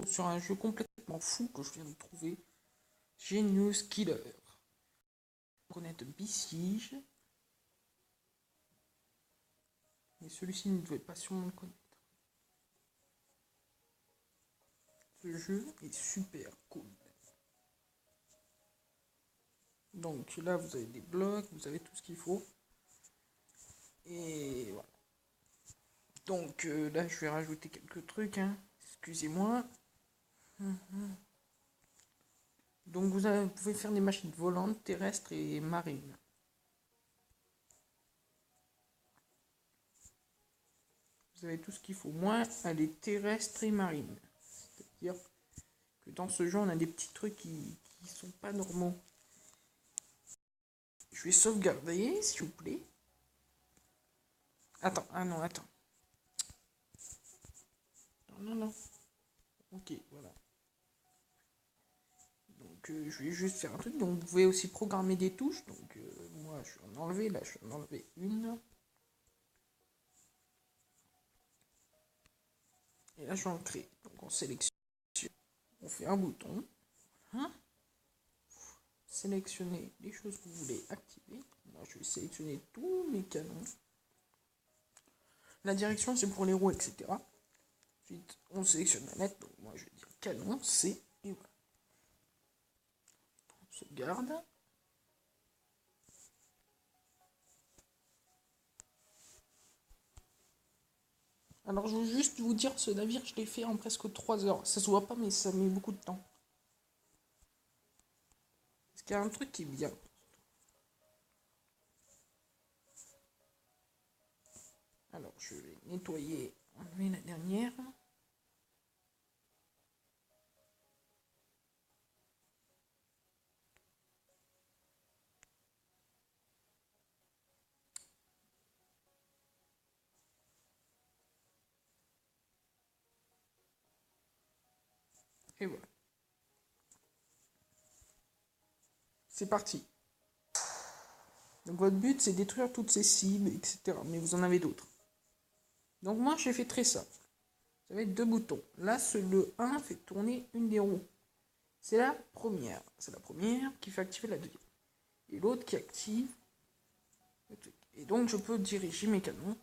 sur un jeu complètement fou que je viens de trouver. Genius Killer. Connaître Besiege. Mais celui-ci ne devait pas sûrement le connaître. Ce jeu est super cool. Donc là, vous avez des blocs, vous avez tout ce qu'il faut. Et voilà. Donc là, je vais rajouter quelques trucs. Hein. Excusez-moi. Donc vous pouvez faire des machines volantes, terrestres et marines. Vous avez tout ce qu'il faut. Moins, elle est terrestre et marine. C'est-à-dire que dans ce jeu, on a des petits trucs qui sont pas normaux. Je vais sauvegarder, s'il vous plaît. Attends, ah non, attends. Non. Ok, voilà. Donc je vais juste faire un truc. Donc vous pouvez aussi programmer des touches. Donc moi, je vais en enlever. Là, je vais en enlever une. Et là, je vais en créer. Donc on sélectionne. On fait un bouton. Hein, sélectionner les choses que vous voulez activer. Moi, je vais sélectionner tous mes canons. La direction, c'est pour les roues, etc. Ensuite, on sélectionne la lettre. Donc, moi, je vais dire canon, C. Et voilà. On sauvegarde. Alors, je veux juste vous dire, ce navire, je l'ai fait en presque 3 heures. Ça se voit pas, mais ça met beaucoup de temps. Parce qu'il y a un truc qui est bien. Alors, je vais nettoyer, enlever la dernière. Et voilà. C'est parti. Donc, votre but, c'est détruire toutes ces cibles, etc. Mais vous en avez d'autres. Donc, moi, j'ai fait très simple. Vous avez 2 boutons. Là, le 1 fait tourner une des roues. C'est la première. C'est la première qui fait activer la deuxième. Et l'autre qui active le truc. Et donc, je peux diriger mes canons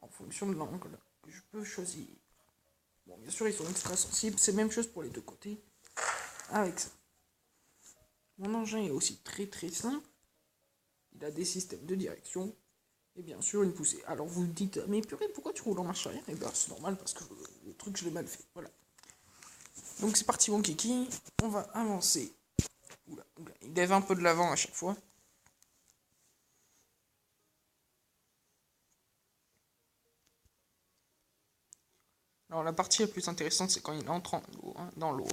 en fonction de l'angle que je peux choisir. Bon, bien sûr, ils sont extra sensibles. C'est la même chose pour les deux côtés. Avec ça. Mon engin est aussi très très simple. Il a des systèmes de direction. Et bien sûr, une poussée. Alors, vous vous dites, mais purée, pourquoi tu roules en marche arrière? Et bien, c'est normal parce que le truc, je l'ai mal fait. Voilà. Donc, c'est parti, mon kiki. On va avancer. Oula. Il lève un peu de l'avant à chaque fois. Alors la partie la plus intéressante, c'est quand il entre dans l'eau.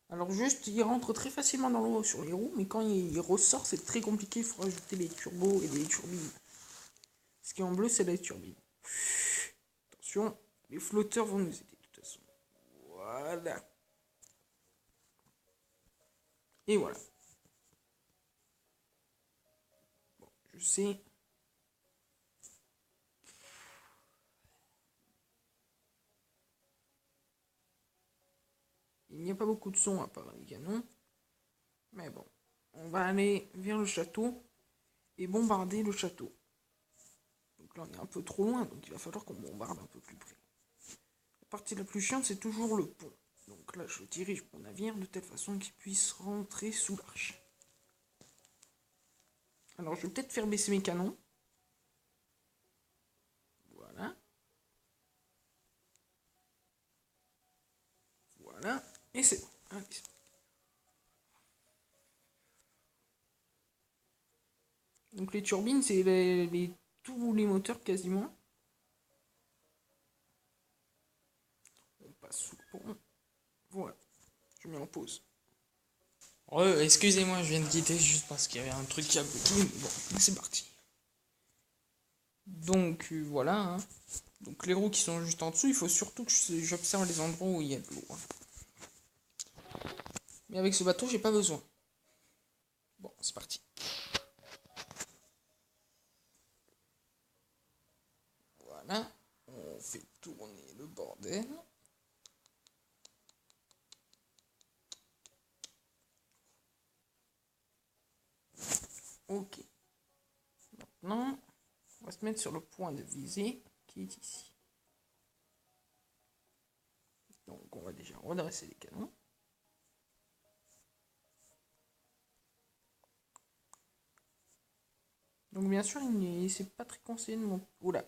Alors juste, il rentre très facilement dans l'eau sur les roues, mais quand il ressort, c'est très compliqué. Il faut rajouter les turbos et les turbines. Ce qui est en bleu, c'est la turbine. Attention, les flotteurs vont nous aider de toute façon. Voilà. Et voilà. Bon, je sais. Il n'y a pas beaucoup de son à part les canons. Mais bon, on va aller vers le château et bombarder le château. Donc là, on est un peu trop loin, donc il va falloir qu'on bombarde un peu plus près. La partie la plus chiante, c'est toujours le pont. Donc là, je dirige mon navire de telle façon qu'il puisse rentrer sous l'arche. Alors, je vais peut-être faire baisser mes canons. Voilà. Voilà. Et c'est bon. Allez. Donc les turbines, c'est tous les moteurs quasiment. On passe sous le pont. Voilà. Je mets en pause. Excusez-moi, je viens de quitter juste parce qu'il y avait un truc qui a bloqué. Bon, c'est parti. Donc voilà. Hein. Donc les roues qui sont juste en dessous, il faut surtout que j'observe les endroits où il y a de l'eau. Hein. Mais avec ce bateau, j'ai pas besoin. Bon, c'est parti. Voilà. On fait tourner le bordel. se mettre sur le point de visée qui est ici. Donc on va déjà redresser les canons. Donc bien sûr, c'est pas très conseillé de monter. Oula.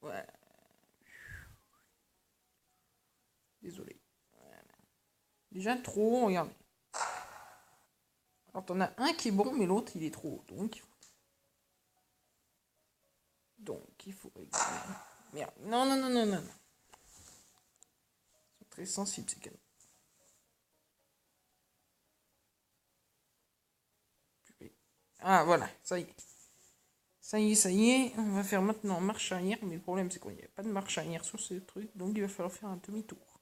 Ouais. Désolé. Voilà. Déjà trop haut, regardez. Alors t'en as un qui est bon, mais l'autre il est trop haut. Donc il faut régler. Merde. Non. Ils sont très sensibles ces canons. Ah voilà, ça y est. Ça y est, on va faire maintenant marche arrière, mais le problème c'est qu'il n'y a pas de marche arrière sur ce truc, donc il va falloir faire un demi-tour.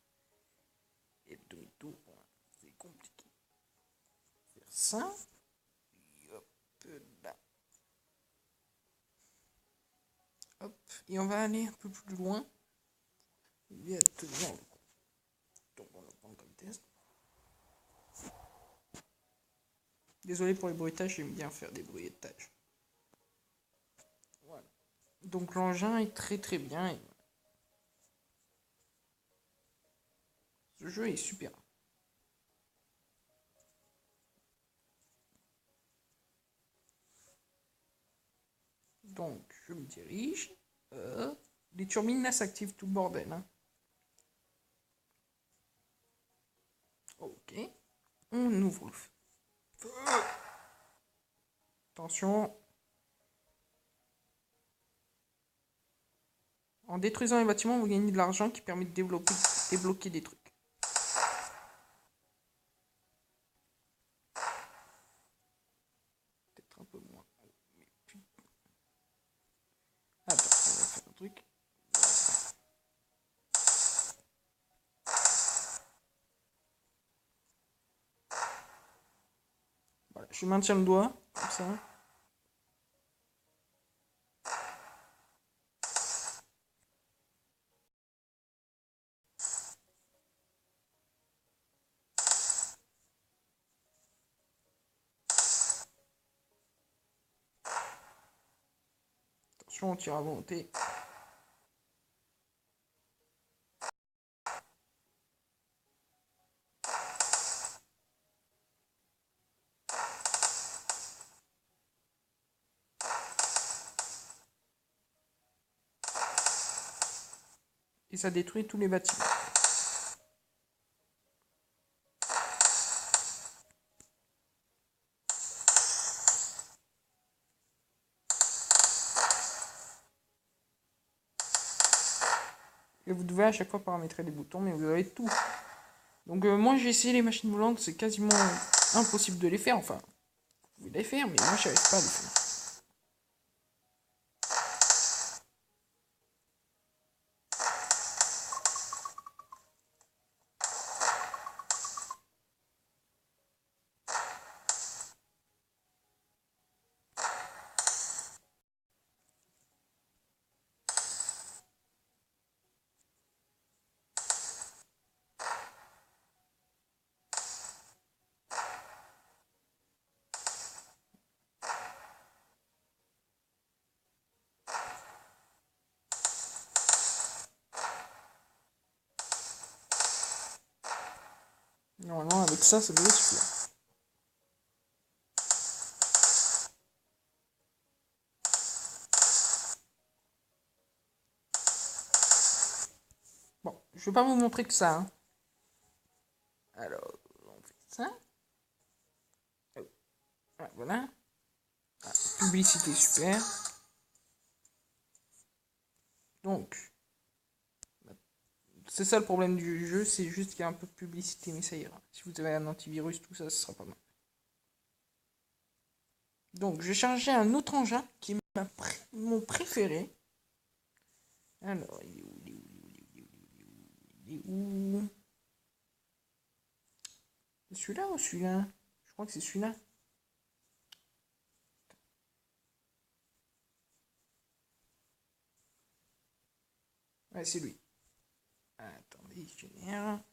Et le demi-tour, c'est compliqué. Faire ça, et hop, là. Hop, et on va aller un peu plus loin. Il va tenir le coup. Donc on va prendre comme test. Désolé pour les bruitages, j'aime bien faire des bruitages. Voilà. Donc l'engin est très bien. Ce jeu est super. Donc je me dirige. Les turbines là s'activent tout le bordel. Hein. Ok. On ouvre le feu. Attention. En détruisant les bâtiments, vous gagnez de l'argent qui permet de débloquer des trucs. Peut-être un peu moins. Mais putain. Attends, on va faire un truc. Voilà, je maintiens le doigt, comme ça. Attention, on tire à volonté. Et ça détruit tous les bâtiments. Et vous devez à chaque fois paramétrer les boutons, mais vous avez tout. Donc moi j'ai essayé les machines volantes, c'est quasiment impossible de les faire. Enfin, vous pouvez les faire, mais moi je n'arrive pas à les faire. Normalement avec ça devrait suffire. Bon, je vais pas vous montrer que ça. Hein. Alors, on fait ça. Ah, voilà. Ah, publicité super. Donc, c'est ça le problème du jeu, c'est juste qu'il y a un peu de publicité, mais ça ira. Si vous avez un antivirus, tout ça, ce sera pas mal. Donc, je vais charger un autre engin qui est mon préféré. Alors, il est où, il est où? C'est celui-là ou celui-là? Je crois que c'est celui-là. Ouais, c'est lui. Attendez, il génère.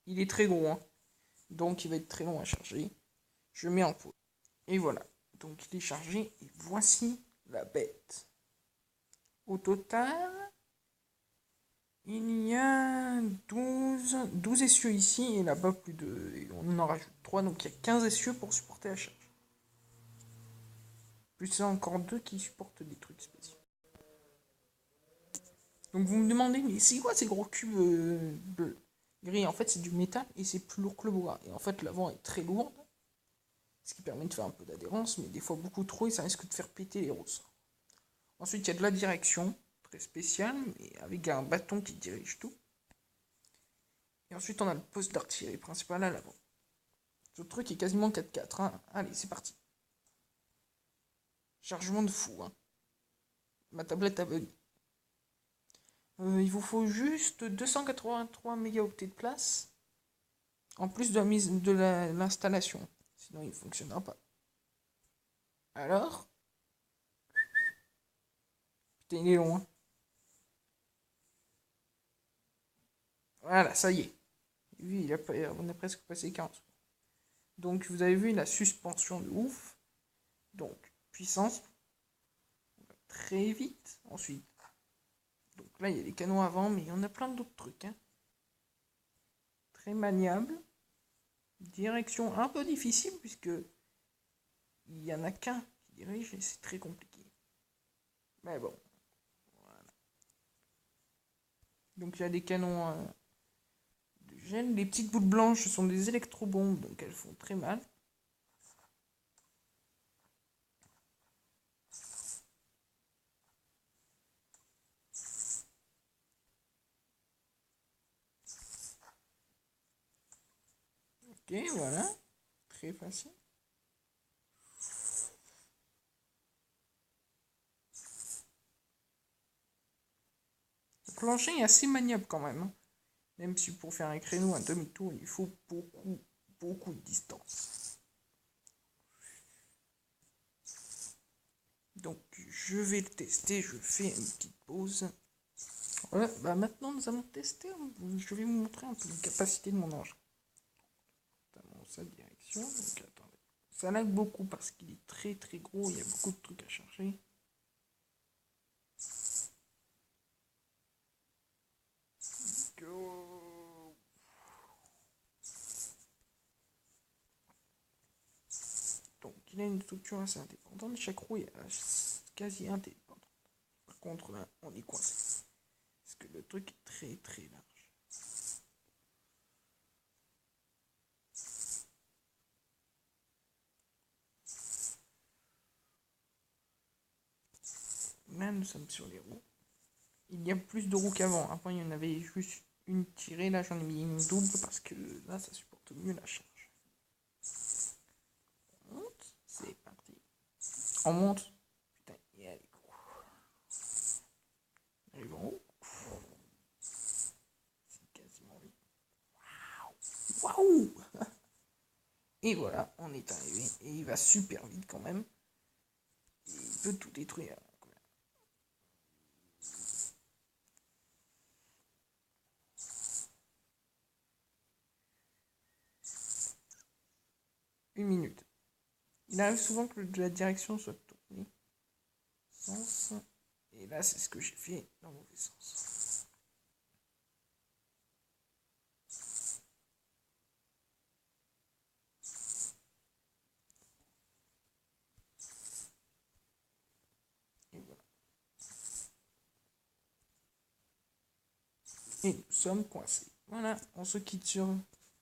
Il est très gros, hein. Donc il va être très long à charger. Je mets en pause. Et voilà. Donc il est chargé et voici la bête. Au total, il y a 12 essieux ici et là-bas plus de... Et on en rajoute 3, donc il y a 15 essieux pour supporter la charge. Plus encore 2 qui supportent des trucs spéciaux. Donc vous me demandez, mais c'est quoi ces gros cubes bleus gris? En fait c'est du métal et c'est plus lourd que le bois. Et en fait l'avant est très lourde, ce qui permet de faire un peu d'adhérence, mais des fois beaucoup trop et ça risque de faire péter les ressorts. Ensuite il y a de la direction, très spéciale, mais avec un bâton qui dirige tout. Et ensuite on a le poste d'artillerie principal à l'avant. Ce truc est quasiment 4x4, hein. Allez c'est parti. Chargement de fou, hein. Ma tablette a bugué. Il vous faut juste 283 mégaoctets de place, en plus de la mise de l'installation. Sinon, il ne fonctionnera pas. Alors, putain, il est long, hein. Voilà, ça y est. Lui, on a presque passé 40. Donc, vous avez vu la suspension de ouf. Donc, puissance. Très vite. Ensuite, donc là, il y a les canons avant, mais il y en a plein d'autres trucs, hein. Très maniable. Direction un peu difficile, puisque il n'y en a qu'un qui dirige et c'est très compliqué. Mais bon. Voilà. Donc il y a des canons de gel. Les petites boules blanches sont des électrobombes, donc elles font très mal. Ok, voilà. Très facile. Le plancher est assez maniable quand même, hein. Même si pour faire un créneau, un demi-tour, il faut beaucoup de distance. Donc je vais le tester, je fais une petite pause. Voilà, bah maintenant nous allons tester, je vais vous montrer un peu la capacité de mon engin. Notamment sa direction, donc attendez. Ça lag beaucoup parce qu'il est très gros, il y a beaucoup de trucs à charger. Go. Donc il a une structure assez indépendante, chaque roue est quasi indépendante. Par contre là, on est coincé. Parce que le truc est très large. Là, nous sommes sur les roues. Il y a plus de roues qu'avant. Avant, il y en avait juste une tirée. Là, j'en ai mis une double parce que là, ça supporte mieux la charge. On monte. C'est parti. On monte. Putain, et allez. On arrive en haut. C'est quasiment vide. Waouh! Et voilà, on est arrivé. Et il va super vite quand même. Et il peut tout détruire. Une minute. Il arrive souvent que la direction soit tournée. Sens. Et là, c'est ce que j'ai fait dans le mauvais sens. Et voilà. Et nous sommes coincés. Voilà, on se quitte sur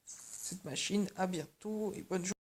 cette machine. À bientôt et bonne journée.